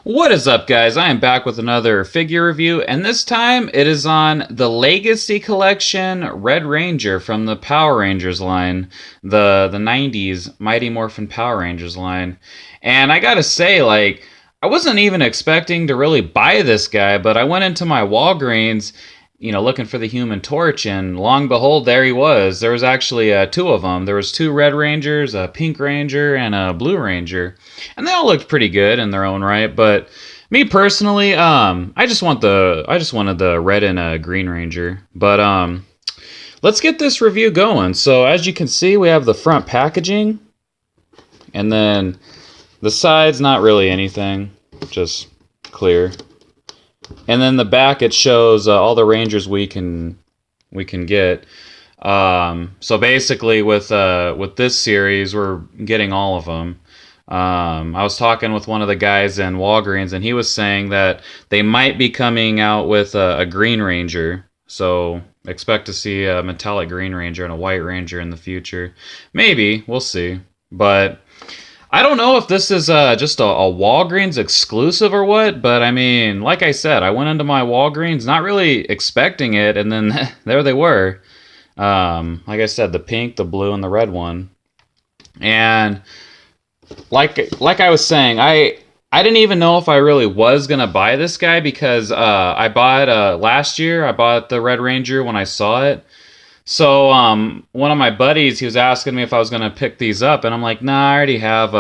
What is up, guys? I am back with another figure review, and this time it is on the Legacy Collection Red Ranger from the Power Rangers line, the 90s Mighty Morphin Power Rangers line. And I gotta say, I wasn't even expecting to really buy this guy, but I went into my Walgreens, looking for the Human Torch, and long behold, there he was. There was actually two of them. There was two Red Rangers, a Pink Ranger, and a Blue Ranger, and they all looked pretty good in their own right. But me personally, I just wanted the Red and Green Ranger. But let's get this review going. So as you can see, we have the front packaging, and then the sides, not really anything, just clear. And then the back, it shows all the Rangers we can get. So basically, with this series, we're getting all of them. I was talking with one of the guys in Walgreens, and he was saying that they might be coming out with a Green Ranger. So expect to see a metallic Green Ranger and a White Ranger in the future. Maybe, we'll see. But I don't know if this is just a Walgreens exclusive or what, but I mean, like I said, I went into my Walgreens not really expecting it, and then there they were. Like I said, the pink, the blue, and the red one. And like I was saying, I didn't even know if I really was gonna buy this guy because I bought last year. I bought the Red Ranger when I saw it. So one of my buddies, he was asking me if I was gonna pick these up, and I'm like, nah, I already have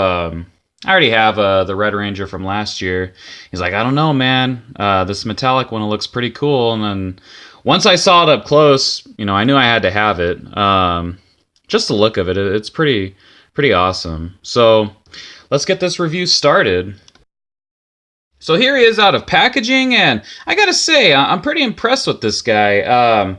the Red Ranger from last year. He's like, I don't know, man. This metallic one looks pretty cool. And then once I saw it up close, I knew I had to have it. Just the look of it, it's pretty awesome. So let's get this review started. So here he is out of packaging, and I gotta say, I'm pretty impressed with this guy.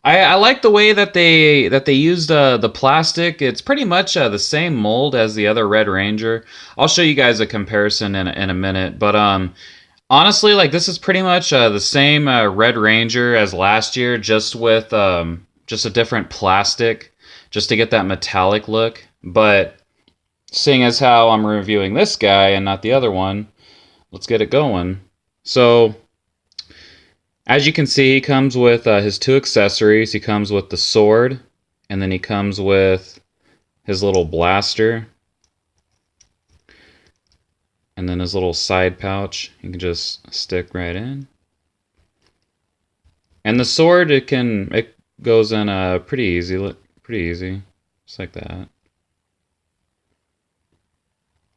I like the way that they used the plastic. It's pretty much the same mold as the other Red Ranger. I'll show you guys a comparison in a minute. But honestly, this is pretty much the same Red Ranger as last year, just with just a different plastic, just to get that metallic look. But seeing as how I'm reviewing this guy and not the other one, let's get it going. So as you can see, he comes with his two accessories. He comes with the sword, and then he comes with his little blaster, and then his little side pouch. You can just stick right in. And the sword, it goes in pretty easy, just like that.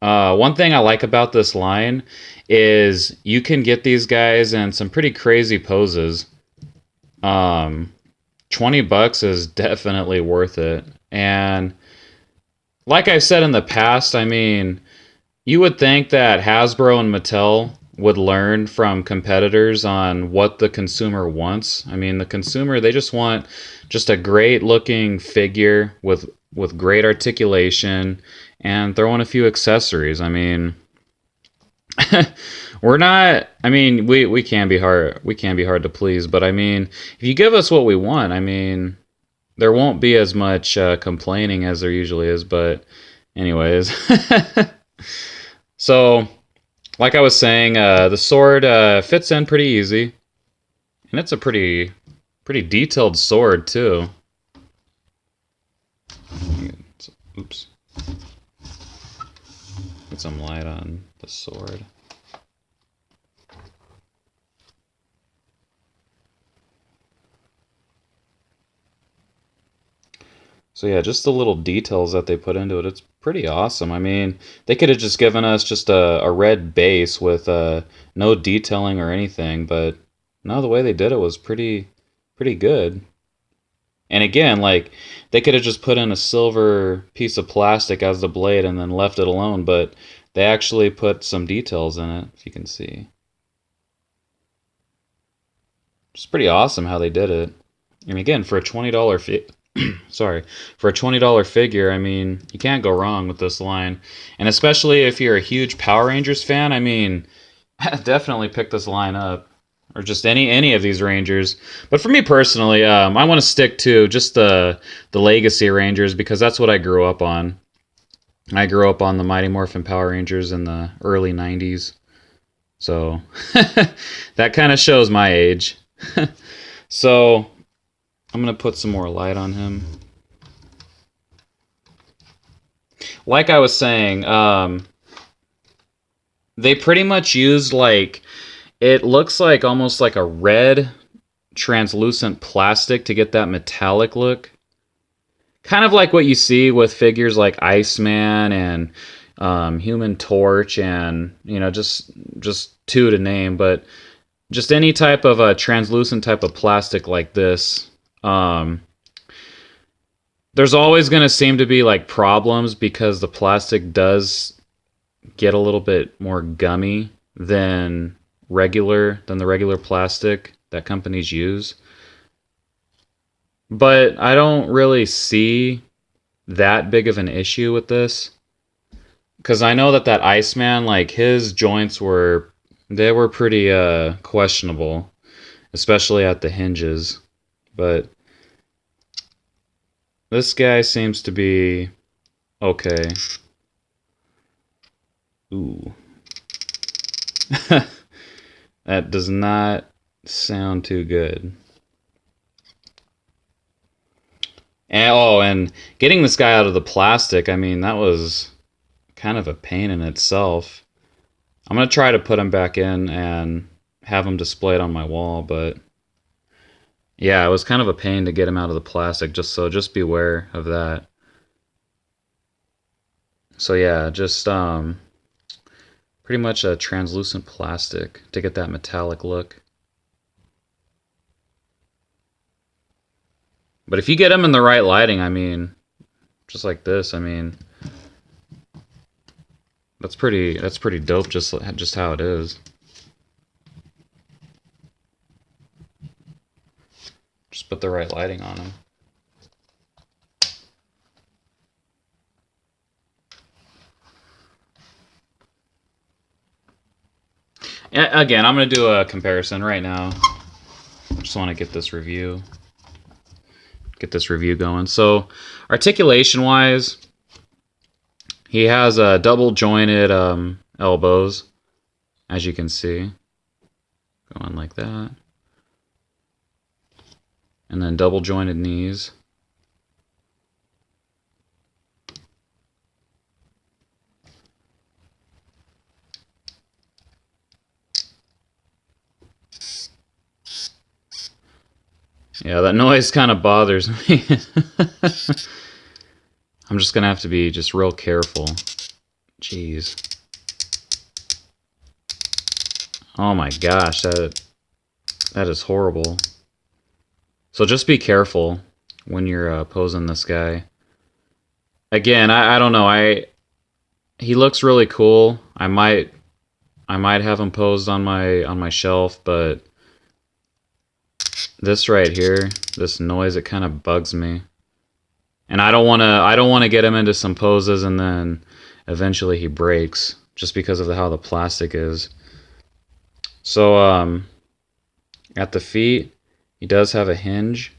One thing I like about this line is you can get these guys in some pretty crazy poses. $20 is definitely worth it. And like I've said in the past, I mean, you would think that Hasbro and Mattel would learn from competitors on what the consumer wants. I mean, the consumer, they just want just a great looking figure with great articulation and throw in a few accessories. I mean, we can be hard to please, but I mean, if you give us what we want, I mean, there won't be as much complaining as there usually is. But anyways, so like I was saying, the sword fits in pretty easy, and it's a pretty detailed sword too. Oops. Get some light on the sword. So yeah, just the little details that they put into it, it's pretty awesome. I mean, they could have just given us just a red base with no detailing or anything, but no, the way they did it was pretty good. And again, they could have just put in a silver piece of plastic as the blade and then left it alone, but they actually put some details in it, if you can see. It's pretty awesome how they did it. And again, for a $20 for a $20 figure, I mean, you can't go wrong with this line. And especially if you're a huge Power Rangers fan, I mean, definitely pick this line up. Or just any of these Rangers. But for me personally, I want to stick to just the Legacy Rangers because that's what I grew up on. I grew up on the Mighty Morphin Power Rangers in the early 90s. So that kind of shows my age. So I'm going to put some more light on him. Like I was saying, they pretty much used like, it looks like almost like a red translucent plastic to get that metallic look. Kind of like what you see with figures like Iceman and Human Torch, and just two to name, but just any type of a translucent type of plastic like this. There's always going to seem to be like problems because the plastic does get a little bit more gummy than the regular plastic that companies use. But I don't really see that big of an issue with this, because I know that Iceman, like his joints were pretty questionable, especially at the hinges. But this guy seems to be okay. Ooh. That does not sound too good. And getting this guy out of the plastic, I mean, that was kind of a pain in itself. I'm going to try to put him back in and have him displayed on my wall, but yeah, it was kind of a pain to get him out of the plastic, just beware of that. So yeah, just pretty much a translucent plastic to get that metallic look. But if you get them in the right lighting, I mean, just like this, I mean, that's pretty dope, just how it is. Just put the right lighting on them. Again, I'm going to do a comparison right now. Just want to get this review going. So, articulation wise, he has double jointed elbows, as you can see, going like that, and then double jointed knees. Yeah, that noise kind of bothers me. I'm just gonna have to be just real careful. Jeez. Oh my gosh, that is horrible. So just be careful when you're posing this guy. Again, I don't know. He looks really cool. I might have him posed on my shelf, but this right here, this noise, it kind of bugs me. And I don't want to get him into some poses and then eventually he breaks just because of how the plastic is. So at the feet, he does have a hinge.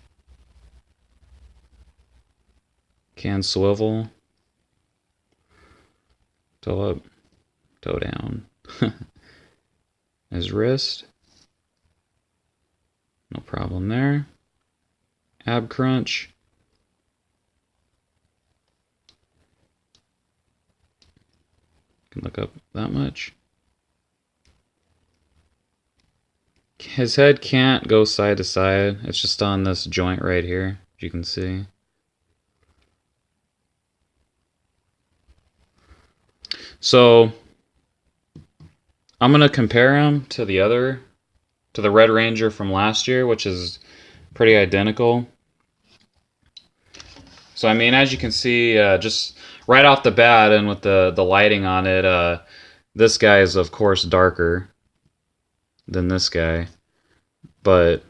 Can swivel. Toe up, toe down. His wrist. No problem there. Ab crunch. Can look up that much. His head can't go side to side. It's just on this joint right here, as you can see. So I'm gonna compare him to the Red Ranger from last year, which is pretty identical. So I mean, as you can see, just right off the bat, and with the lighting on it, this guy is of course darker than this guy, but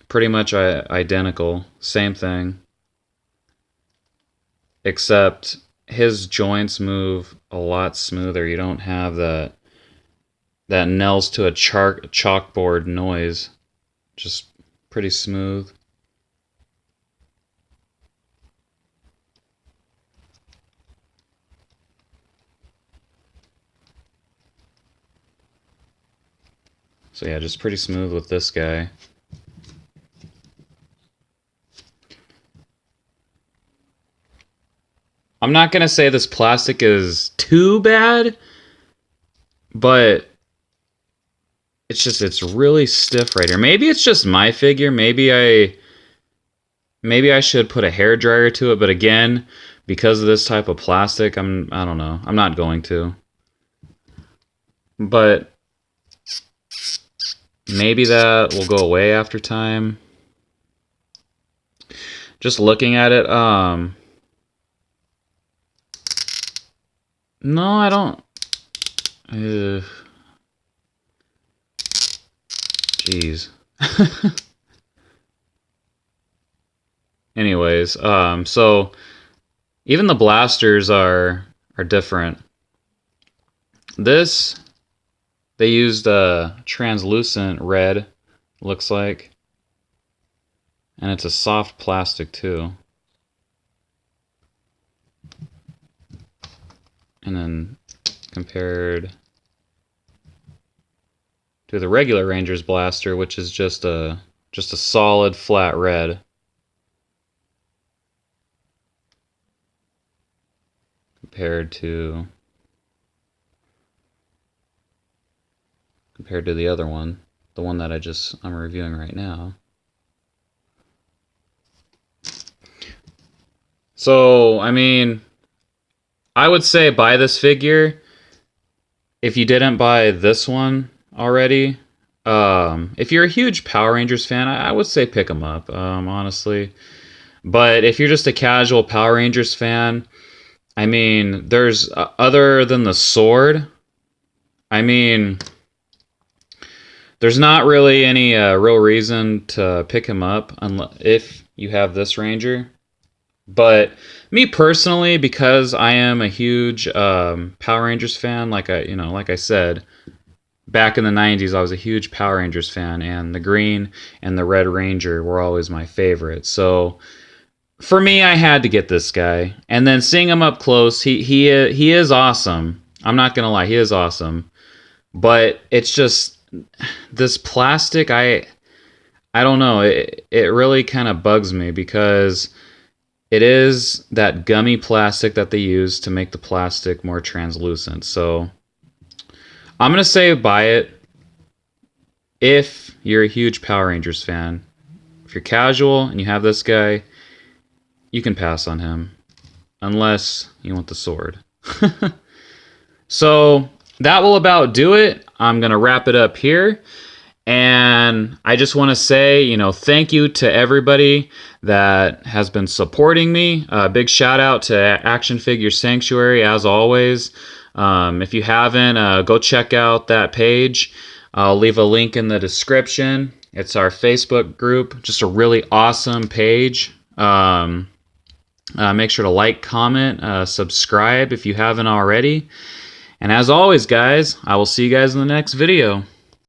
pretty much identical, same thing, except his joints move a lot smoother. You don't have that nails to a chalkboard noise. Just pretty smooth. So yeah, just pretty smooth with this guy. I'm not going to say this plastic is too bad, but it's really stiff right here. Maybe it's just my figure. Maybe I should put a hair dryer to it, but again, because of this type of plastic, I don't know. I'm not going to. But maybe that will go away after time. Just looking at it, no, I don't. Jeez. Anyways, so even the blasters are different. This, they used a translucent red, looks like. And it's a soft plastic too. And then compared to the regular Ranger's blaster, which is just a solid flat red. Compared to the other one, the one that I'm reviewing right now. So, I mean, I would say buy this figure if you didn't buy this one already. If you're a huge Power Rangers fan, I would say pick them up, honestly. But if you're just a casual Power Rangers fan, I mean, there's other than the sword, I mean, there's not really any real reason to pick him up if you have this Ranger. But me personally, because I am a huge Power Rangers fan, like I said, back in the 90s, I was a huge Power Rangers fan, and the green and the red Ranger were always my favorite. So for me, I had to get this guy. And then seeing him up close, he is awesome. I'm not gonna lie, he is awesome. But it's just this plastic. I don't know. It really kind of bugs me because it is that gummy plastic that they use to make the plastic more translucent. So I'm going to say buy it if you're a huge Power Rangers fan. If you're casual and you have this guy, you can pass on him. Unless you want the sword. So that will about do it. I'm going to wrap it up here. And I just want to say, thank you to everybody that has been supporting me. Big shout out to Action Figure Sanctuary, as always. If you haven't, go check out that page. I'll leave a link in the description. It's our Facebook group. Just a really awesome page. Make sure to like, comment, subscribe if you haven't already. And as always, guys, I will see you guys in the next video.